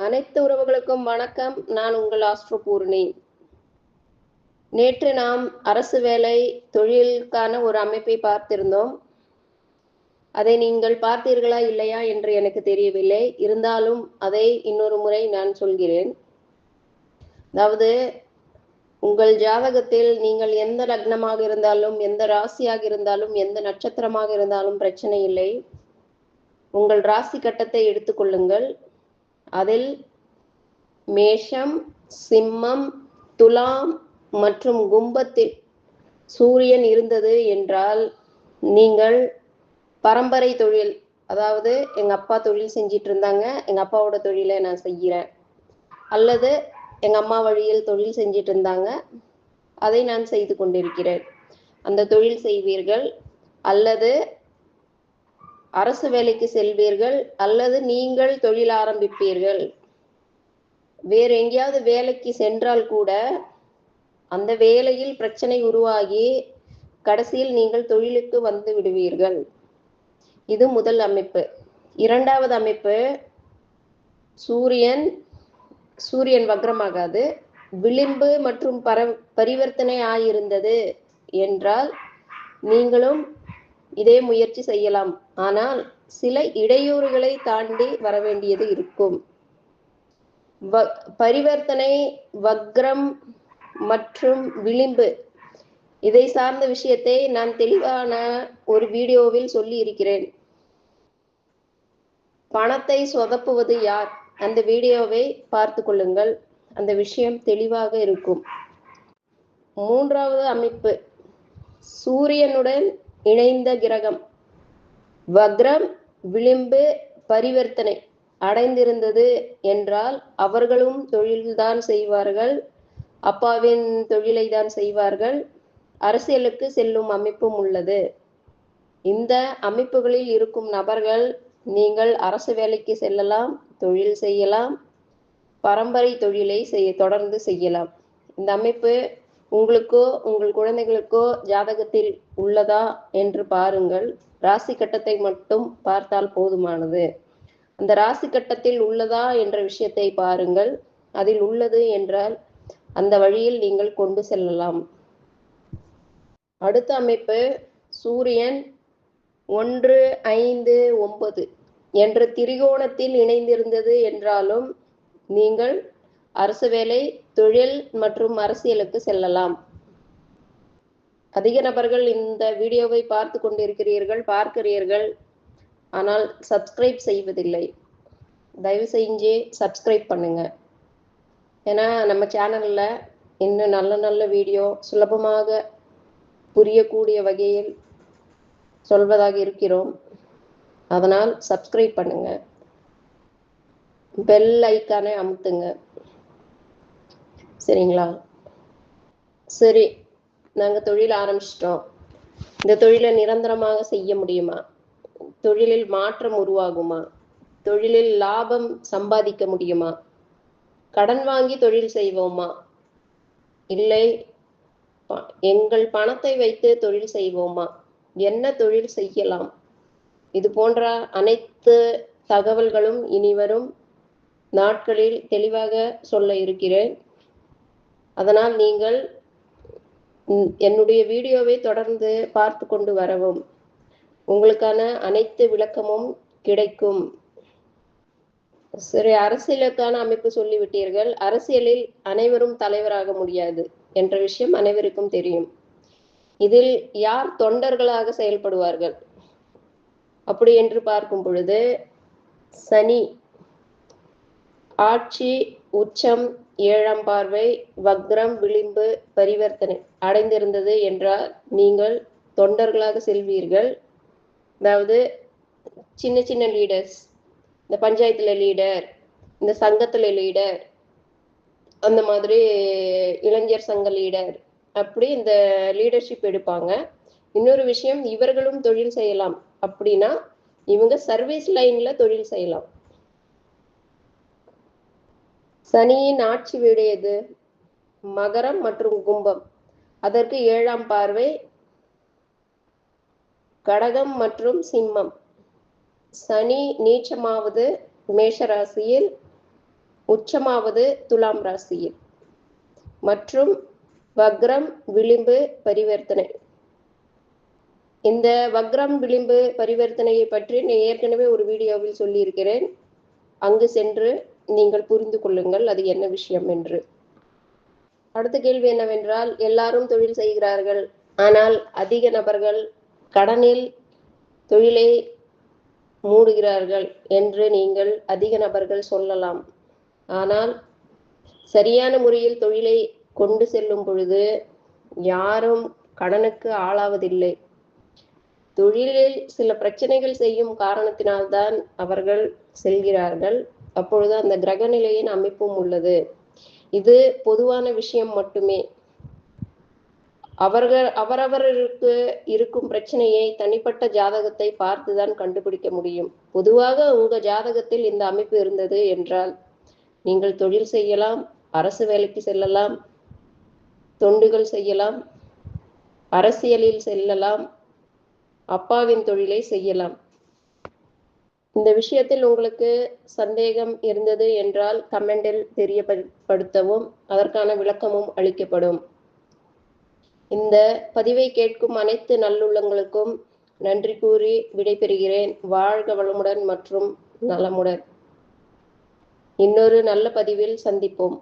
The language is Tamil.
அனைத்து உறவுகளுக்கும் வணக்கம். நான் உங்கள் ஆஸ்ட்ரோ பூர்ணி. நேற்று நாம் அரசு வேலை தொழிலுக்கான ஒரு அமைப்பை பார்த்திருந்தோம். அதை நீங்கள் பார்த்தீர்களா இல்லையா என்று எனக்கு தெரியவில்லை. இருந்தாலும் அதை இன்னொரு முறை நான் சொல்கிறேன். அதாவது உங்கள் ஜாதகத்தில் நீங்கள் எந்த லக்னமாக இருந்தாலும், எந்த ராசியாக இருந்தாலும், எந்த நட்சத்திரமாக இருந்தாலும் பிரச்சனை இல்லை. உங்கள் ராசி கட்டத்தை எடுத்துக்கொள்ளுங்கள். அதில் மேஷம், சிம்மம், துலாம் மற்றும் கும்பத்தில் சூரியன் இருந்தது என்றால் நீங்கள் பரம்பரை தொழில், அதாவது எங்கள் அப்பா தொழில் செஞ்சிட்டு இருந்தாங்க, எங்கள் அப்பாவோட தொழிலை நான் செய்கிறேன், அல்லது எங்கள் அம்மா வழியில் தொழில் செஞ்சிட்டு இருந்தாங்க, அதை நான் செய்து கொண்டிருக்கிறேன், அந்த தொழில் செய்வீர்கள். அல்லது அரசு வேலைக்கு செல்வீர்கள், அல்லது நீங்கள் தொழில் ஆரம்பிப்பீர்கள். வேறு எங்கேயாவது வேலைக்கு சென்றால் கூட அந்த வேலையில் பிரச்சனை உருவாகி கடைசியில் நீங்கள் தொழிலுக்கு வந்து விடுவீர்கள். இது முதல் அமைப்பு. இரண்டாவது அமைப்பு, சூரியன் வக்ரமாகாது, விளிம்பு மற்றும் பரிவர்த்தனை ஆயிருந்தது என்றால் நீங்களும் இதே முயற்சி செய்யலாம். ஆனால் சில இடையூறுகளை தாண்டி வர வேண்டியது இருக்கும். பரிவர்த்தனை, வக்ரம் மற்றும் விளிம்பு, இதை சார்ந்த விஷயத்தை நான் தெளிவான ஒரு வீடியோவில் சொல்லி இருக்கிறேன். பணத்தை சொதப்புவது யார்? அந்த வீடியோவை பார்த்து கொள்ளுங்கள், அந்த விஷயம் தெளிவாக இருக்கும். மூன்றாவது அமைப்பு, சூரியனுடன் இணைந்த கிரகம் வக்ரம், விளிம்பு, பரிவர்த்தனை அடைந்திருந்தது என்றால் அவர்களும் தொழில்தான் செய்வார்கள், அப்பாவின் தொழிலை தான் செய்வார்கள், அரசியலுக்கு செல்லும் அமைப்பும் உள்ளது. இந்த அமைப்புகளில் இருக்கும் நபர்கள் நீங்கள் அரசு வேலைக்கு செல்லலாம், தொழில் செய்யலாம், பரம்பரை தொழிலை தொடர்ந்து செய்யலாம். இந்த அமைப்பு உங்களுக்கோ உங்கள் குழந்தைகளுக்கோ ஜாதகத்தில் உள்ளதா என்று பாருங்கள். ராசி கட்டத்தை மட்டும் பார்த்தால் போதுமானது. அந்த ராசி கட்டத்தில் உள்ளதா என்ற விஷயத்தை பாருங்கள். அதில் உள்ளது என்றால் அந்த வழியில் நீங்கள் கொண்டு செல்லலாம். அடுத்த அமைப்பு, சூரியன் 1, 5, 9 என்ற திரிகோணத்தில் இணைந்திருந்தது என்றாலும் நீங்கள் அரசு வேலை, தொழில் மற்றும் அரசியலுக்கு செல்லலாம். அதிக நபர்கள் இந்த வீடியோவை பார்த்து பார்க்கிறீர்கள், ஆனால் சப்ஸ்கிரைப் செய்வதில்லை. தயவு செஞ்சு சப்ஸ்கிரைப் பண்ணுங்க. ஏன்னா நம்ம சேனல்ல இன்னும் நல்ல நல்ல வீடியோ சுலபமாக புரியக்கூடிய வகையில் சொல்வதாக இருக்கிறோம். அதனால் சப்ஸ்கிரைப் பண்ணுங்க, பெல் ஐக்கானை அமுத்துங்க. சரிங்களா? சரி, நாங்கள் தொழில் ஆரம்பிச்சிட்டோம். இந்த தொழிலை நிரந்தரமாக செய்ய முடியுமா? தொழிலில் மாற்றம் உருவாகுமா? தொழிலில் லாபம் சம்பாதிக்க முடியுமா? கடன் வாங்கி தொழில் செய்வோமா? இல்லை எங்கள் பணத்தை வைத்து தொழில் செய்வோமா? என்ன தொழில் செய்யலாம்? இது போன்ற அனைத்து தகவல்களும் இனிவரும் நாட்களில் தெளிவாக சொல்ல இருக்கிறேன். அதனால் நீங்கள் என்னுடைய வீடியோவை தொடர்ந்து பார்த்து கொண்டு வரவும். உங்களுக்கான அனைத்து விளக்கமும் கிடைக்கும். சரி, அரசியலுக்கான அமைப்பு சொல்லிவிட்டீர்கள். அரசியலில் அனைவரும் தலைவராக முடியாது என்ற விஷயம் அனைவருக்கும் தெரியும். இதில் யார் தொண்டர்களாக செயல்படுவார்கள் அப்படி என்று பார்க்கும் பொழுது, சனி ஆட்சி, உச்சம், 7ஆம் பார்வை, வக்ரம், விளிம்பு, பரிவர்த்தனை அடைந்திருந்தது என்றால் நீங்கள் தொண்டர்களாக செல்வீர்கள். அதாவது சின்ன சின்ன லீடர்ஸ், இந்த பஞ்சாயத்துல லீடர், இந்த சங்கத்துல லீடர், அந்த மாதிரி இளைஞர் சங்க லீடர், அப்படி இந்த லீடர்ஷிப் எடுப்பாங்க. இன்னொரு விஷயம், இவர்களும் தொழில் செய்யலாம். அப்படின்னா இவங்க சர்வீஸ் லைன்ல தொழில் செய்யலாம். சனியின் ஆட்சி வீடு எது? மகரம் மற்றும் கும்பம். அதற்கு 7ஆம் பார்வை கடகம் மற்றும் சிம்மம். சனி நீச்சமாவது மேஷராசியில், உச்சமாவது துலாம் ராசியில் மற்றும் வக்ரம் விளிம்பு பரிவர்த்தனை. இந்த வக்ரம் விளிம்பு பரிவர்த்தனையை பற்றி நான் ஏற்கனவே ஒரு வீடியோவில் சொல்லியிருக்கிறேன். அங்கு சென்று நீங்கள் புரிந்து கொள்ளுங்கள் அது என்ன விஷயம் என்று. அடுத்த கேள்வி என்னவென்றால், எல்லாரும் தொழில் செய்கிறார்கள், ஆனால் அதிக நபர்கள் கடனில் தொழிலை மூடுகிறார்கள் என்று நீங்கள் அதிக நபர்கள் சொல்லலாம். ஆனால் சரியான முறையில் தொழிலை கொண்டு செல்லும் பொழுது யாரும் கடனுக்கு ஆளாவதில்லை. தொழிலில் சில பிரச்சனைகள் செய்யும் காரணத்தினால்தான் அவர்கள் செல்கிறார்கள். அப்பொழுது அந்த கிரக நிலையின் அமைப்பும் உள்ளது. இது பொதுவான விஷயம் மட்டுமே. அவரவருக்கு இருக்கும் பிரச்சனையை தனிப்பட்ட ஜாதகத்தை பார்த்துதான் கண்டுபிடிக்க முடியும். பொதுவாக உங்க ஜாதகத்தில் இந்த அமைப்பு இருந்தது என்றால் நீங்கள் தொழில் செய்யலாம், அரசு வேலைக்கு செல்லலாம், தொண்டுகள் செய்யலாம், அரசியலில் செல்லலாம், அப்பாவின் தொழிலை செய்யலாம். இந்த விஷயத்தில் உங்களுக்கு சந்தேகம் இருந்தது என்றால் கமெண்டில் தெரியப்படுத்தவும், அதற்கான விளக்கமும் அளிக்கப்படும். இந்த பதிவை கேட்கும் அனைத்து நல்லுள்ளங்களுக்கும் நன்றி கூறி விடைபெறுகிறேன். வாழ்க வளமுடன் மற்றும் நலமுடன். இன்னொரு நல்ல பதிவில் சந்திப்போம்.